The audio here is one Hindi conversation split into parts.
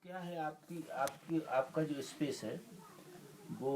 क्या है आपकी आपकी आपका जो स्पेस है वो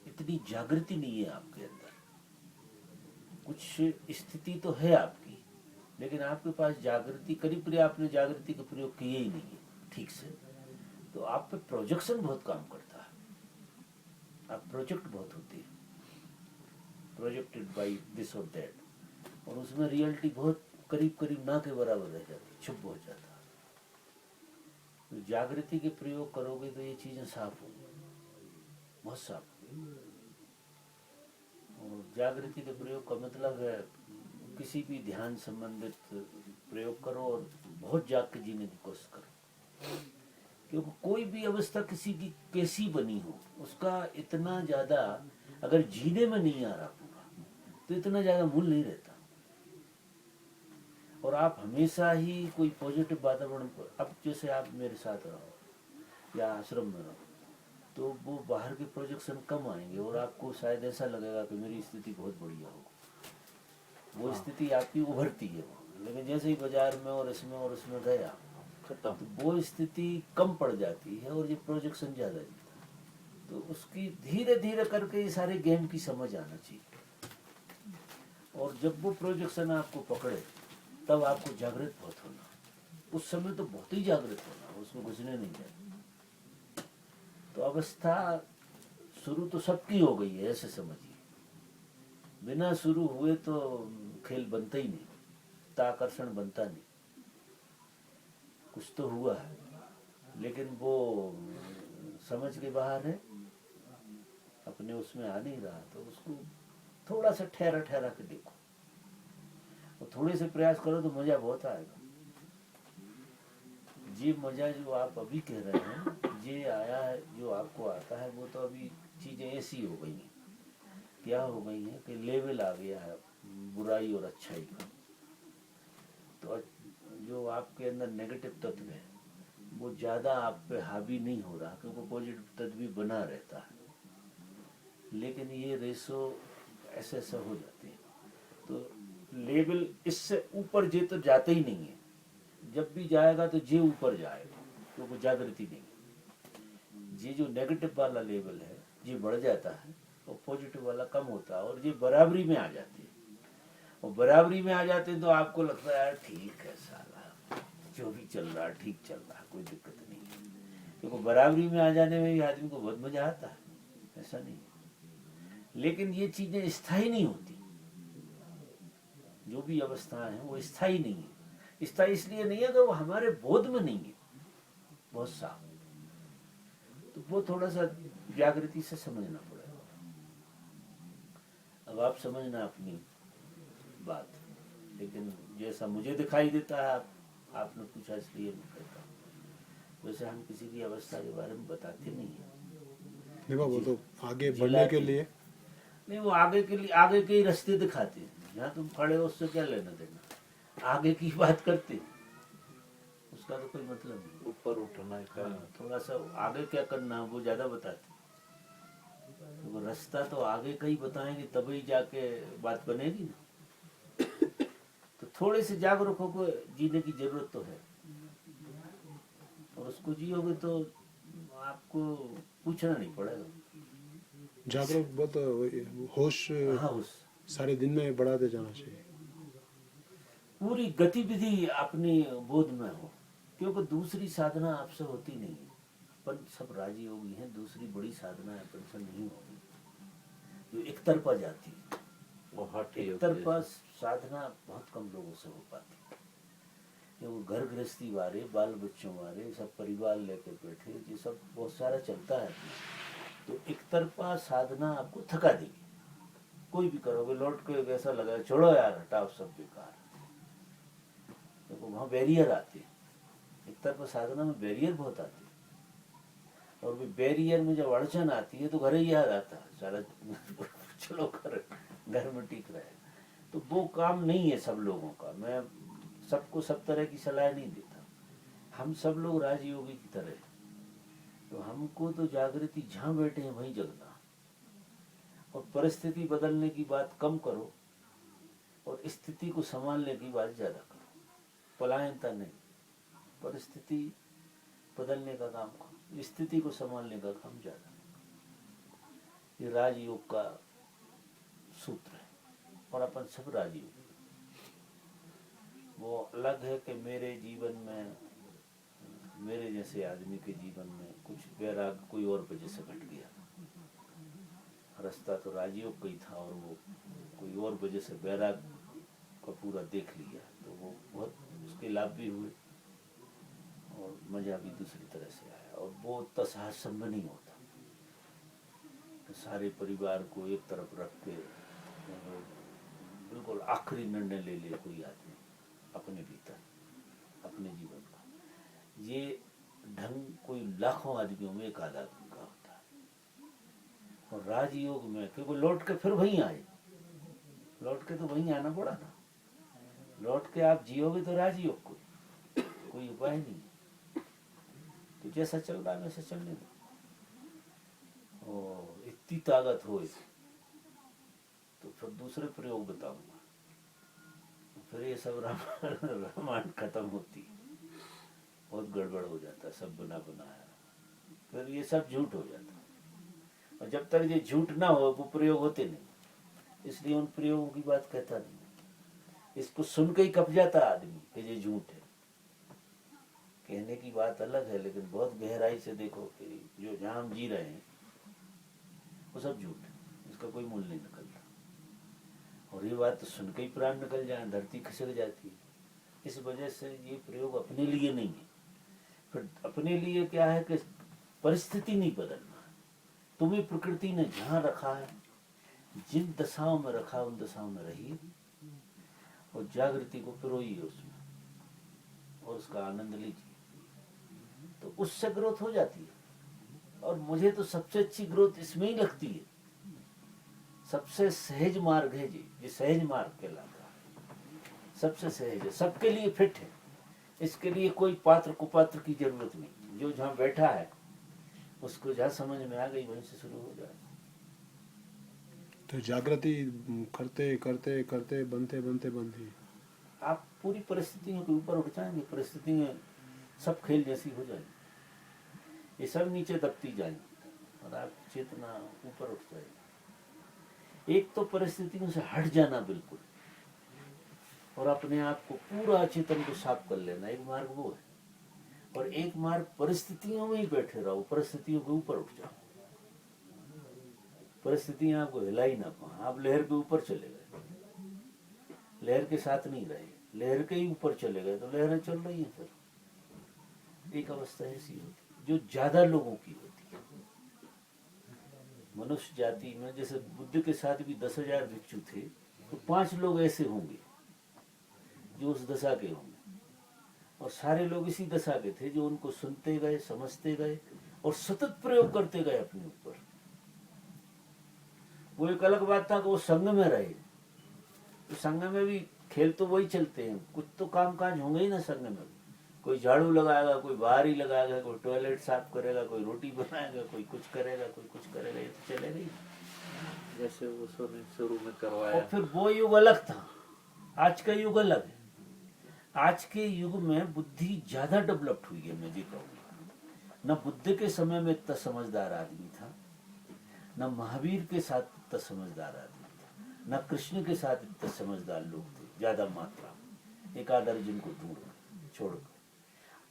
इतनी जागृति नहीं है आपके अंदर। कुछ स्थिति तो है आपकी, लेकिन आपके पास जागृति करीब करीब आपने जागृति का प्रयोग किया ही नहीं है ठीक से। तो आप पे प्रोजेक्शन बहुत काम करता है। आप प्रोजेक्ट बहुत होती है, प्रोजेक्टेड बाई दिस और दैट, और उसमें रियलिटी बहुत करीब करीब ना के बराबर रह जाती, छुप हो जाता है। तो जागृति के प्रयोग करोगे तो ये चीज़ें साफ होंगी, बहुत साफ होंगी। और जागृति के प्रयोग का मतलब है किसी भी ध्यान संबंधित प्रयोग करो और बहुत जाग के जीने की कोशिश करो, क्योंकि कोई भी अवस्था किसी की कैसी बनी हो उसका इतना ज़्यादा अगर जीने में नहीं आ रहा पूरा तो इतना ज़्यादा मूल नहीं रहता। और आप हमेशा ही कोई पॉजिटिव वातावरण, अब जैसे आप मेरे साथ रहो या आश्रम में रहो तो वो बाहर के प्रोजेक्शन कम आएंगे और आपको शायद ऐसा लगेगा कि मेरी स्थिति बहुत बढ़िया हो, वो स्थिति आपकी उभरती है वो। लेकिन जैसे ही बाजार में और इसमें गया तो वो स्थिति कम पड़ जाती है और ये प्रोजेक्शन ज़्यादा जीता है। तो उसकी धीरे धीरे करके ये सारे गेम की समझ आना चाहिए, और जब वो प्रोजेक्शन आपको पकड़े तब आपको जागृत बहुत होना। उस समय तो बहुत ही जागृत होना, उसमें घुसने नहीं जाए। तो अवस्था शुरू तो सबकी हो गई है ऐसे समझिए, बिना शुरू हुए तो खेल बनता ही नहीं, आकर्षण बनता नहीं। कुछ तो हुआ है लेकिन वो समझ के बाहर है, अपने उसमें आ नहीं रहा, तो उसको थोड़ा सा ठहरा ठहरा के देखो और थोड़े से प्रयास करो तो मजा बहुत आएगा। ये मजा जो आप अभी कह रहे हैं ये आया है, जो आपको आता है वो तो अभी चीजें ऐसी हो गई हैं, क्या हो गई हैं कि लेवल आ गया है बुराई और अच्छाई का। तो जो आपके अंदर नेगेटिव तत्व है वो ज़्यादा आप पे हावी नहीं हो रहा, क्योंकि पॉजिटिव तत्व भी बना रहता है। लेकिन ये रेशो ऐसे ऐसे हो जाते हैं, तो लेवल इससे ऊपर जे तो जाते ही नहीं है। जब भी जाएगा तो जे ऊपर जाएगा, क्योंकि जागृति नहीं है। ये जो नेगेटिव वाला लेवल है ये बढ़ जाता है और पॉजिटिव वाला कम होता है, और ये बराबरी में आ जाती है। और बराबरी में आ जाते हैं तो आपको लगता है यार ठीक है साला, जो भी चल रहा है ठीक चल रहा है, कोई दिक्कत नहीं है। क्योंकि बराबरी में आ जाने में भी आदमी को बहुत मजा आता है, ऐसा नहीं है। लेकिन ये चीजें स्थायी नहीं होती, जो भी अवस्थाएं हैं वो स्थायी नहीं है। स्थायी इसलिए नहीं है कि वो हमारे बोध में नहीं है बहुत साफ। तो वो थोड़ा सा जागृति से समझना पड़ेगा। अब आप समझना अपनी बात, लेकिन जैसा मुझे दिखाई देता है, आपने पूछा इसलिए मैं कहता हूँ। वैसे हम किसी की अवस्था के बारे में बताते नहीं है। देखो वो तो आगे बढ़ने के लिए नहीं, वो आगे के लिए आगे के ही रास्ते दिखाते हैं। जहाँ तुम खड़े हो उससे क्या लेना देना, आगे की बात करते हैं, उसका तो कोई मतलब नहीं। ऊपर उठना का थोड़ा सा आगे क्या करना है वो ज्यादा बताते। तो रास्ता तो आगे का ही बताएंगे तभी जाके बात बनेगी ना। तो थोड़े से जागरूक होकर जीने की जरूरत तो है, और उसको जियोगे तो आपको पूछना नहीं पड़ेगा। जागरूक बहुत होश हाँ, उस सारे दिन में बढ़ाते जाना चाहिए। पूरी गतिविधि अपनी बोध में हो, क्योंकि दूसरी साधना आपसे होती नहीं है। अपन सब राजी योगी हैं, दूसरी बड़ी साधना अपन से नहीं होगी जो एक तरफा जाती है। एक तरफा साधना बहुत कम लोगों से हो पाती है, क्योंकि घर गृहस्थी वाले, बाल बच्चों वाले, सब परिवार लेकर बैठे, ये सब बहुत सारा चलता है। तो एक तरफा साधना आपको थका देगी। कोई भी करोगे लौट के वैसा लगा छोड़ो यार हटाओ सब बेकार, देखो वहाँ बैरियर आते हैं। एक तरफा साधना में बैरियर बहुत आते हैं, और भी बैरियर में जब अड़चन आती है तो घर ही याद आता है सारा चलो घर में टिक रहे। तो वो काम नहीं है सब लोगों का। मैं सबको सब तरह की सलाह नहीं देता। हम सब लोग राजयोगी की तरह, तो हमको तो जागृति जहाँ बैठे हैं वहीं जगना, और परिस्थिति बदलने की बात कम करो और स्थिति को संभालने की बात ज्यादा करो। पलायनता नहीं, परिस्थिति बदलने का काम, स्थिति को संभालने का काम ज्यादा। ये राजयोग का सूत्र है और अपन सब राजयोग। वो अलग है कि मेरे जीवन में, मेरे जैसे आदमी के जीवन में कुछ वैराग कोई और वजह से घट गया। रास्ता तो राजयोग का ही था और वो कोई और वजह से वैराग का पूरा देख लिया, तो वो बहुत उसके लाभ भी हुए और मजा भी दूसरी तरह से आया। और वो तसहार संभव नहीं होता तो सारे परिवार को एक तरफ रख के बिल्कुल आखिरी निर्णय ले ले कोई आदमी अपने भीतर, अपने जीवन का। ये ढंग कोई लाखों आदमियों में एक आधा आदमी का होता है। और राजयोग में क्योंकि लौट के फिर वहीं आए, लौट के तो वहीं आना पड़ा ना। लौट के आप जियोगे तो राजयोग कोई उपाय नहीं। तो जैसा चल रहा है वैसा चलने दो। और इतनी ताकत हो तो फिर दूसरे प्रयोग बताऊंगा। फिर ये सब रामायण खत्म होती, बहुत गड़बड़ हो जाता, सब बना बनाया, फिर ये सब झूठ हो जाता। और जब तक ये झूठ ना हो वो प्रयोग होते नहीं, इसलिए उन प्रयोगों की बात कहता नहीं। इसको सुन के ही कप जाता आदमी कि ये झूठ है। कहने की बात अलग है, लेकिन बहुत गहराई से देखो कि जो जहां हम जी रहे हैं वो सब झूठ है, इसका कोई मूल्य नहीं निकलता। और ये बात तो सुन के ही प्राण निकल जाए, धरती खिसक जाती है। इस वजह से ये प्रयोग अपने लिए नहीं है। फिर अपने लिए क्या है कि परिस्थिति नहीं बदलना। तुम्हें प्रकृति ने जहां रखा है, जिन दशाओं में रखा उन दशाओं में रहिए और जागृति को पिरोइए उसमें और उसका आनंद लीजिए, तो उससे ग्रोथ हो जाती है। और मुझे तो सबसे अच्छी ग्रोथ इसमें ही लगती है। सबसे सहज मार्ग है जी, ये सहज मार्ग कहलाता है। सबसे सहज है, सबके लिए फिट है। इसके लिए कोई पात्र कुपात्र की जरूरत नहीं। जो जहां बैठा है उसको जहां समझ में आ गई वहीं से शुरू हो जाए। तो जागृति करते करते करते बनते बनते बनती, आप पूरी परिस्थितियों के ऊपर उठ जाएंगे, परिस्थितियां सब खेल जैसी हो जाएंगी, ये सब नीचे दबती जाएंगी और आप चेतना ऊपर उठ जाएगी। एक तो परिस्थितियों से हट जाना बिल्कुल और अपने आप को पूरा चेतन को साफ कर लेना, एक मार्ग वो है। और एक मार्ग परिस्थितियों में ही बैठे रहो, परिस्थितियों के ऊपर उठ जाओ। परिस्थितियां आपको हिला ही ना पाए, आप लहर के ऊपर चले गए, लहर के साथ नहीं रहे, लहर के ही ऊपर चले गए तो लहरें चल रही हैं। फिर एक अवस्था ऐसी होती जो ज्यादा लोगों की होती है। मनुष्य जाति में जैसे बुद्ध के साथ भी 10,000 भिक्षु थे, तो 5 लोग ऐसे होंगे जो उस दशा के होंगे और सारे लोग इसी दशा के थे जो उनको सुनते गए, समझते गए और सतत प्रयोग करते गए अपने ऊपर। वो एक अलग बात था कि वो संघ में रहे, तो संघ में भी खेल तो वही चलते हैं, कुछ तो काम काज होंगे ही ना संघ में। कोई झाड़ू लगाएगा, कोई बाहर ही लगाएगा, कोई टॉयलेट साफ करेगा, कोई रोटी बनाएगा, कोई कुछ करेगा, कोई कुछ करेगा, ये तो चलेगा ही जैसे वो शुरू में करवाया। और फिर वो युग अलग था, आज का युग अलग है। आज के युग में बुद्धि ज्यादा डेवलप्ड हुई है, मैं जी कहूँगा। न बुद्ध के समय में इतना समझदार आदमी था, न महावीर के साथ इतना समझदार आदमी था, न कृष्ण के साथ इतने समझदार लोग थे ज्यादा मात्रा में, एक आध अर्जुन को छोड़कर।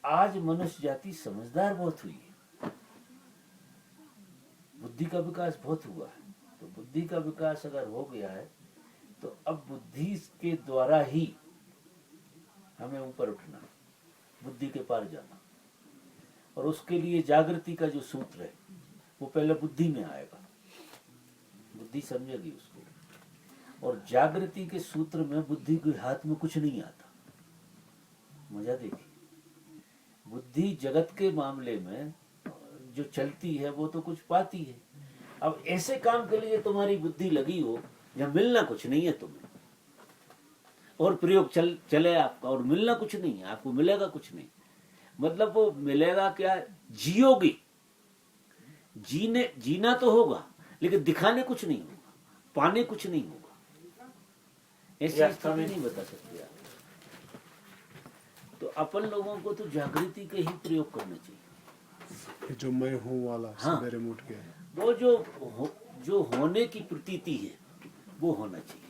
आज मनुष्य जाति समझदार बहुत हुई है, बुद्धि का विकास बहुत हुआ है। तो बुद्धि का विकास अगर हो गया है तो अब बुद्धि के द्वारा ही हमें ऊपर उठना, बुद्धि के पार जाना। और उसके लिए जागृति का जो सूत्र है वो पहले बुद्धि में आएगा, बुद्धि समझेगी उसको। और जागृति के सूत्र में बुद्धि के हाथ में कुछ नहीं आता। मजा देखिए, बुद्धि जगत के मामले में जो चलती है वो तो कुछ पाती है। अब ऐसे काम के लिए तुम्हारी बुद्धि लगी हो जहाँ मिलना कुछ नहीं है तुम्हें, और प्रयोग चले आपका और मिलना कुछ नहीं है, आपको मिलेगा कुछ नहीं। मतलब वो मिलेगा क्या, जियोगी, जीना तो होगा लेकिन दिखाने कुछ नहीं होगा, पाने कुछ नहीं होगा। ऐसी स्थिति नहीं बता सकते आप। तो अपन लोगों को तो जागृति का ही प्रयोग करना चाहिए। ये जो मैं हूँ वाला हाँ। सवेरे उठ के वो जो होने की प्रतीति है वो होना चाहिए।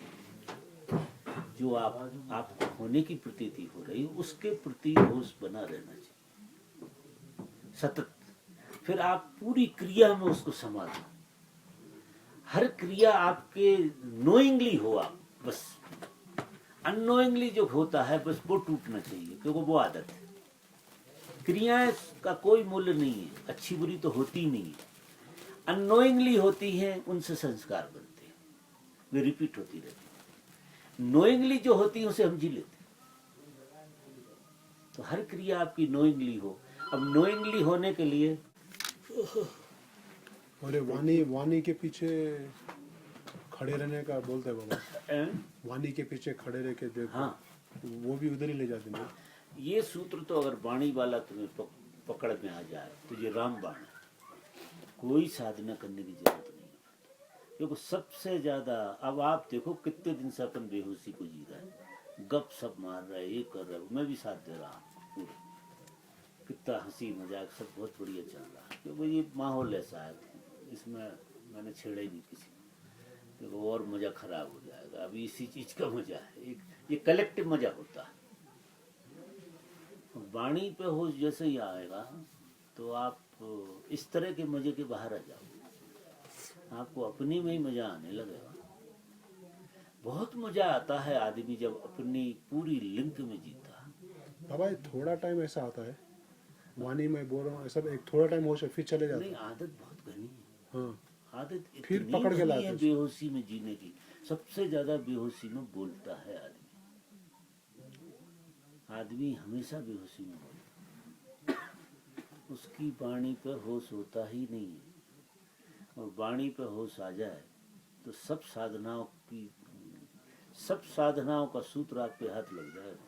जो आपको होने की प्रतीति हो रही है उसके प्रति होश बना रहना चाहिए सतत। फिर आप पूरी क्रिया में उसको संभालो। हर क्रिया आपके नोइंगली हो, आप बस अननोइंगली जो होता है बस वो टूटना चाहिए, क्योंकि वो आदत है। क्रियाएं का कोई मूल्य नहीं है, अच्छी बुरी तो होती नहीं है, अननोइंगली होती हैं, उनसे संस्कार बनते हैं, वे रिपीट होती रहती हैं। नोइंगली जो होती है उसे हम जी लेते हैं। तो हर क्रिया आपकी नोइंगली हो। अब नोइंगली होने के लिए और ये वाणी के पीछे खड़े रहने का बोलते हैं बाबा। वाणी के पीछे खड़े रह के देखो। हाँ, वो भी उधर ही ले जाते हैं। ये सूत्र तो अगर वाणी वाला तुम्हें पकड़ में आ जाए तो ये रामबाण है। कोई साधना करने की जरूरत नहीं है, क्योंकि सबसे ज्यादा अब आप देखो कितने दिन से अपन बेहोशी को जी रहे हैं, गप सप मार रहे हैं, ये कर रहे हो, मैं भी साथ दे रहा हूँ पूरे। कितना हंसी मजाक सब बहुत बढ़िया चल रहा है, क्योंकि ये माहौल ऐसा है, इसमें मैंने छेड़ा ही नहीं किसी, क्योंकि और मजा खराब हो जाएगा। अभी इसी चीज का मजा है, ये कलेक्टिव मजा होता है। वाणी पे होश जैसे ही आएगा तो आप इस तरह के मजे के बाहर आ जाओगे, आपको अपनी में ही मजा आने लगेगा। बहुत मजा आता है आदमी जब अपनी पूरी लिंक में जीता है। बाबा थोड़ा टाइम ऐसा आता है, वाणी में बोल रहा हूँ सब, एक थोड़ा टाइम होश है फिर चले जाते नहीं, हैं। आदत बहुत घनी है। हाँ, आदत फिर इतनी पकड़ के घनी लाते है हैं। बेहोशी में जीने की। सबसे ज्यादा बेहोशी में बोलता है आदमी। आदमी हमेशा बेहोशी में बोलता है, उसकी वाणी पर होश होता ही नहीं है। और वाणी पर होश आ जाए तो सब साधनाओं का सूत्र आपके हाथ लग जाएगा।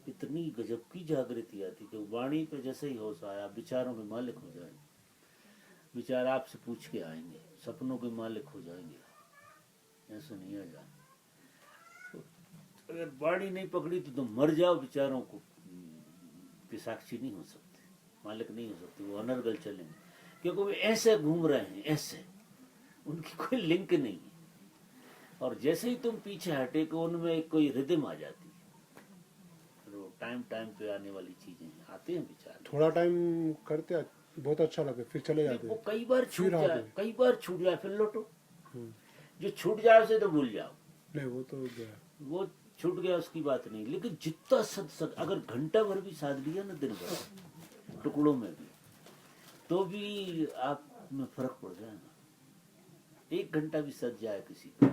इतनी गजब की जागृति आती कि वाणी पे जैसे ही होश आया, विचारों के मालिक हो जाएंगे। विचार आपसे पूछ के आएंगे, सपनों के मालिक हो जाएंगे। ऐसा नहीं आ जाए। तो अगर वाणी नहीं पकड़ी तो मर जाओ, विचारों को के साक्षी नहीं हो सकते, मालिक नहीं हो सकते, वो अनर्गल चलेंगे, क्योंकि वो ऐसे घूम रहे हैं, ऐसे उनकी कोई लिंक नहीं है। और जैसे ही तुम पीछे हटे को उनमें एक कोई रिदम आ जाती है। टाइम पे आने वाली चीजें आते हैं विचार। थोड़ा टाइम करते बहुत अच्छा लगे फिर चले जाते वो हैं। कई बार छूट फिर आते जाए, हैं। कई बार छूट जाए, फिर लौटो। हम्म। जो छूट जाए उसे तो भूल जाओ, नहीं वो तो गया। वो छूट गया उसकी बात नहीं। लेकिन जितना सत्संग अगर घंटा भर भी साध लिया ना दिन भर टुकड़ों में भी, तो भी आप में फर्क पड़ जाएगा। 1 घंटा भी सज जाए किसी का,